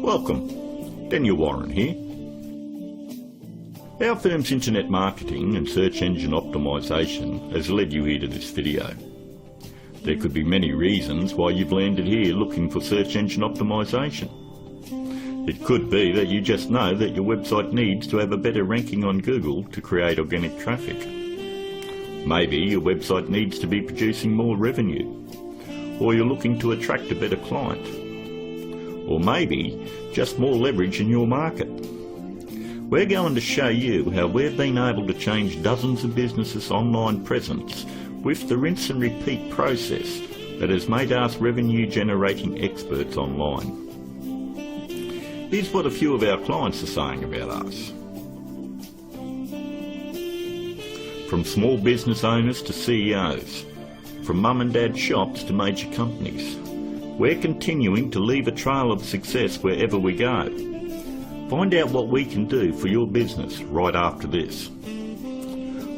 Welcome, Daniel Warren here. Our firm's internet marketing and search engine optimisation has led you here to this video. There could be many reasons why you've landed here looking for search engine optimisation. It could be that you just know that your website needs to have a better ranking on Google to create organic traffic. Maybe your website needs to be producing more revenue, or you're looking to attract a better client, or maybe just more leverage in your market. We're going to show you how we've been able to change dozens of businesses' online presence with the rinse and repeat process that has made us revenue generating experts online. Here's what a few of our clients are saying about us. From small business owners to CEOs, from mum and dad shops to major companies, we're continuing to leave a trail of success wherever we go. Find out what we can do for your business right after this.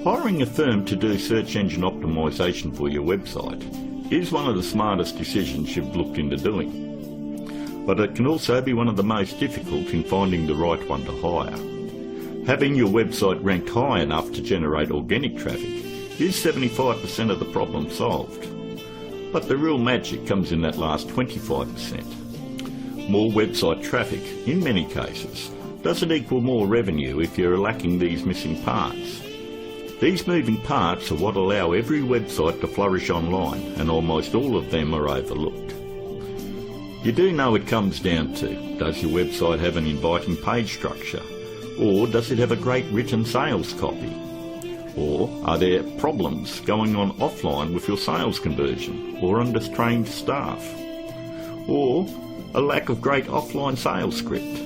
Hiring a firm to do search engine optimisation for your website is one of the smartest decisions you've looked into doing. But it can also be one of the most difficult in finding the right one to hire. Having your website ranked high enough to generate organic traffic is 75% of the problem solved. But the real magic comes in that last 25%. More website traffic, in many cases, doesn't equal more revenue if you're lacking these missing parts. These moving parts are what allow every website to flourish online, and almost all of them are overlooked. You do know it comes down to, does your website have an inviting page structure? Or does it have a great written sales copy? Or are there problems going on offline with your sales conversion, or undertrained staff? Or a lack of great offline sales script?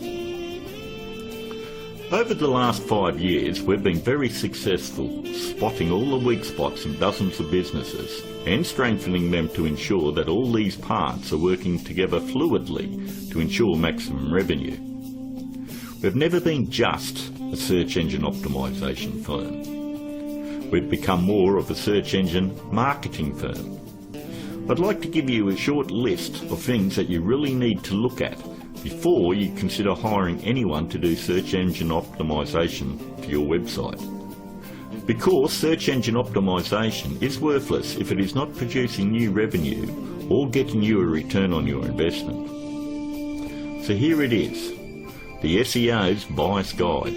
Over the last 5 years, we've been very successful spotting all the weak spots in dozens of businesses and strengthening them to ensure that all these parts are working together fluidly to ensure maximum revenue. We've never been just a search engine optimisation firm. We've become more of a search engine marketing firm. I'd like to give you a short list of things that you really need to look at before you consider hiring anyone to do search engine optimisation for your website. Because search engine optimisation is worthless if it is not producing new revenue or getting you a return on your investment. So here it is, the SEO's Bias Guide.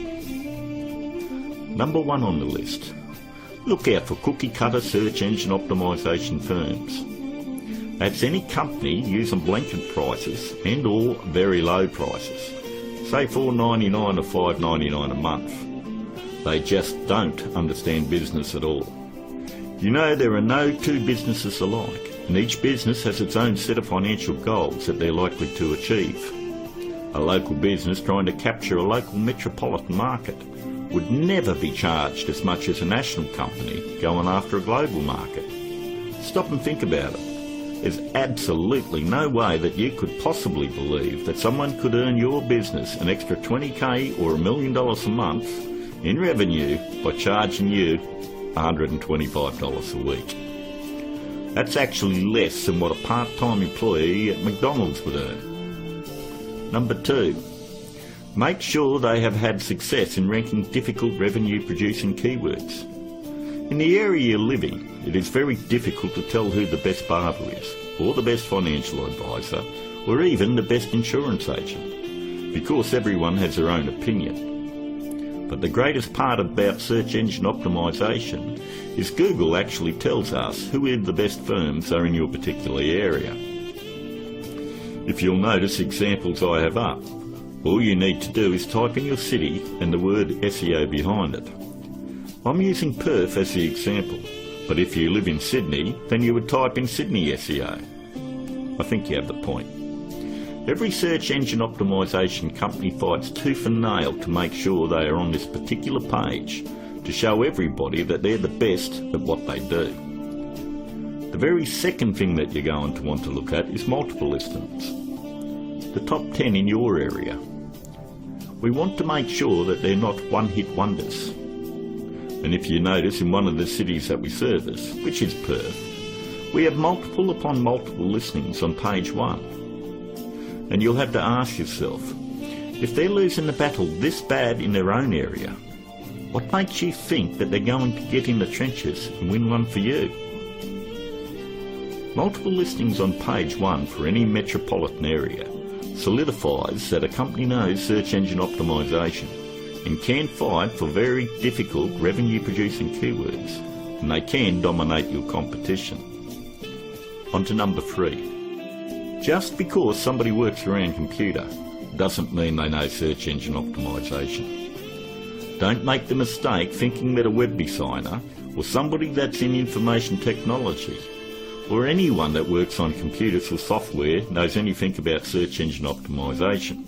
Number 1 on the list. Look out for cookie-cutter search engine optimisation firms. That's any company using blanket prices and or very low prices, say $4.99 or $5.99 a month. They just don't understand business at all. You know, there are no two businesses alike, and each business has its own set of financial goals that they're likely to achieve. A local business trying to capture a local metropolitan market would never be charged as much as a national company going after a global market. Stop and think about it. There's absolutely no way that you could possibly believe that someone could earn your business an extra $20,000 or $1 million a month in revenue by charging you $125 a week. That's actually less than what a part-time employee at McDonald's would earn. Number 2, make sure they have had success in ranking difficult revenue-producing keywords. In the area you live in, it is very difficult to tell who the best barber is, or the best financial advisor, or even the best insurance agent, because everyone has their own opinion. But the greatest part about search engine optimisation is Google actually tells us who the best firms are in your particular area. If you'll notice examples I have up, all you need to do is type in your city and the word SEO behind it. I'm using Perth as the example, but if you live in Sydney, then you would type in Sydney SEO. I think you have the point. Every search engine optimisation company fights tooth and nail to make sure they are on this particular page to show everybody that they're the best at what they do. The very second thing that you're going to want to look at is multiple listings. The top 10 in your area. We want to make sure that they're not one-hit wonders. And if you notice, in one of the cities that we service, which is Perth, we have multiple upon multiple listings on page 1. And you'll have to ask yourself, if they're losing the battle this bad in their own area, what makes you think that they're going to get in the trenches and win one for you? Multiple listings on page 1 for any metropolitan area solidifies that a company knows search engine optimization and can fight for very difficult revenue producing keywords, and they can dominate your competition. On to number 3. Just because somebody works around computer doesn't mean they know search engine optimization. Don't make the mistake thinking that a web designer or somebody that's in information technology or anyone that works on computers or software knows anything about search engine optimization.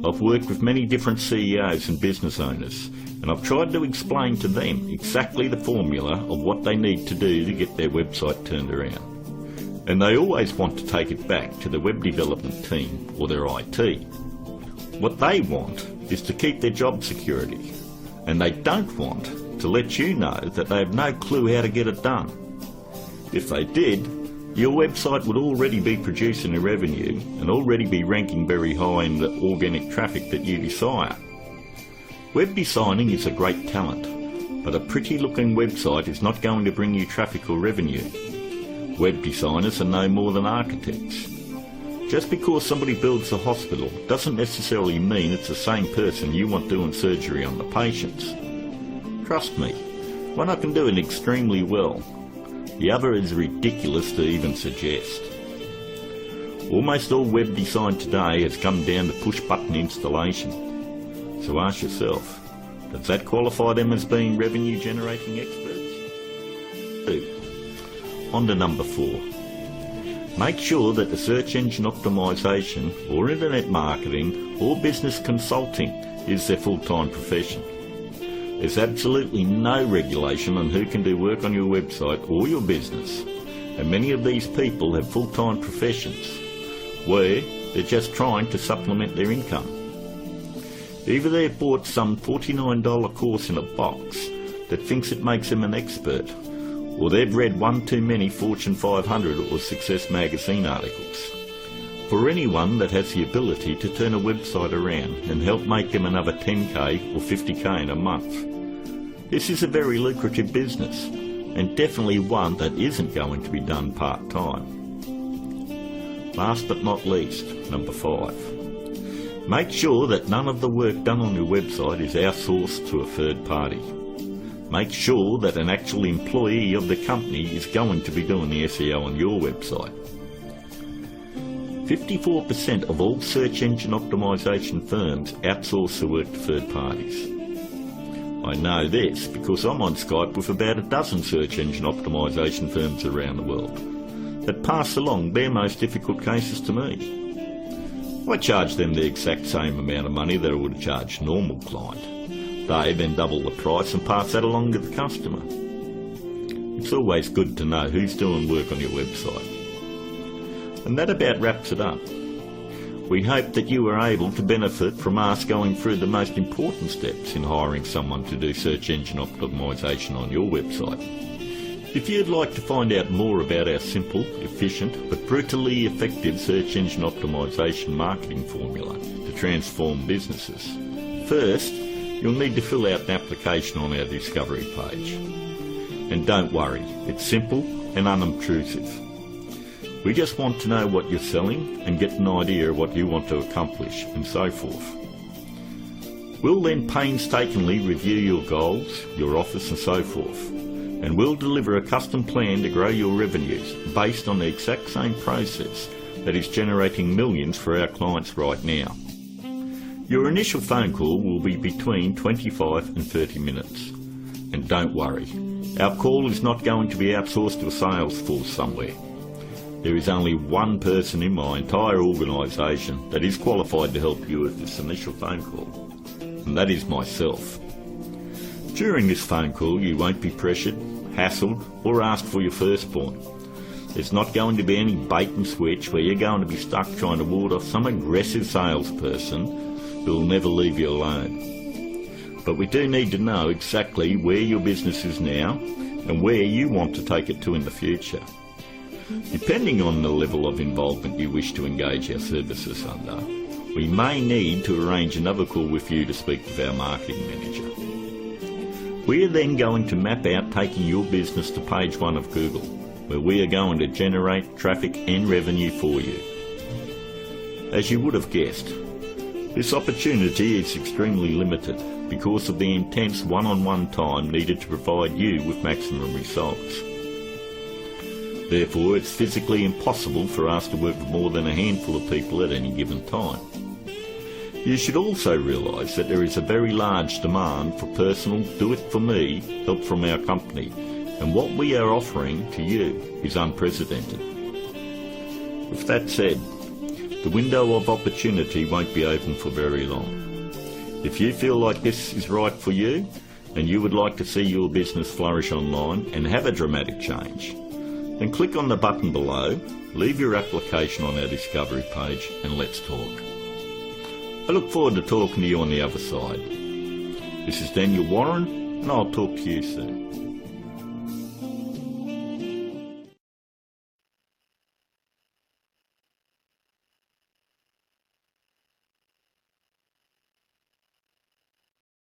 I've worked with many different CEOs and business owners, and I've tried to explain to them exactly the formula of what they need to do to get their website turned around. And they always want to take it back to the web development team or their IT. What they want is to keep their job security, and they don't want to let you know that they have no clue how to get it done. If they did, your website would already be producing a revenue and already be ranking very high in the organic traffic that you desire. Web designing is a great talent, but a pretty looking website is not going to bring you traffic or revenue. Web designers are no more than architects. Just because somebody builds a hospital doesn't necessarily mean it's the same person you want doing surgery on the patients. Trust me, one I can do it extremely well. The other is ridiculous to even suggest. Almost all web design today has come down to push-button installation. So ask yourself, does that qualify them as being revenue-generating experts? 2. On to number 4. Make sure that the search engine optimization or internet marketing or business consulting is their full-time profession. There's absolutely no regulation on who can do work on your website or your business, and many of these people have full-time professions where they're just trying to supplement their income. Either they've bought some $49 course in a box that thinks it makes them an expert, or they've read one too many Fortune 500 or Success magazine articles. For anyone that has the ability to turn a website around and help make them another 10k or 50k in a month, this is a very lucrative business, and definitely one that isn't going to be done part-time. Last but not least, number 5. Make sure that none of the work done on your website is outsourced to a third party. Make sure that an actual employee of the company is going to be doing the SEO on your website. 54% of all search engine optimization firms outsource the work to third parties. I know this because I'm on Skype with about a dozen search engine optimization firms around the world that pass along their most difficult cases to me. I charge them the exact same amount of money that I would charge a normal client. They then double the price and pass that along to the customer. It's always good to know who's doing work on your website. And that about wraps it up. We hope that you were able to benefit from us going through the most important steps in hiring someone to do search engine optimization on your website. If you'd like to find out more about our simple, efficient but brutally effective search engine optimization marketing formula to transform businesses, first you'll need to fill out an application on our discovery page. And don't worry, it's simple and unobtrusive. We just want to know what you're selling and get an idea of what you want to accomplish and so forth. We'll then painstakingly review your goals, your offers and so forth, and we'll deliver a custom plan to grow your revenues based on the exact same process that is generating millions for our clients right now. Your initial phone call will be between 25 and 30 minutes. And don't worry, our call is not going to be outsourced to a sales force somewhere. There is only one person in my entire organisation that is qualified to help you with this initial phone call, and that is myself. During this phone call you won't be pressured, hassled or asked for your firstborn. There's not going to be any bait and switch where you're going to be stuck trying to ward off some aggressive salesperson who will never leave you alone. But we do need to know exactly where your business is now and where you want to take it to in the future. Depending on the level of involvement you wish to engage our services under, we may need to arrange another call with you to speak with our marketing manager. We are then going to map out taking your business to page 1 of Google, where we are going to generate traffic and revenue for you. As you would have guessed, this opportunity is extremely limited because of the intense one-on-one time needed to provide you with maximum results. Therefore, it's physically impossible for us to work with more than a handful of people at any given time. You should also realise that there is a very large demand for personal do-it-for-me help from our company, and what we are offering to you is unprecedented. With that said, the window of opportunity won't be open for very long. If you feel like this is right for you, and you would like to see your business flourish online and have a dramatic change, then click on the button below, leave your application on our discovery page, and let's talk. I look forward to talking to you on the other side. This is Daniel Warren, and I'll talk to you soon.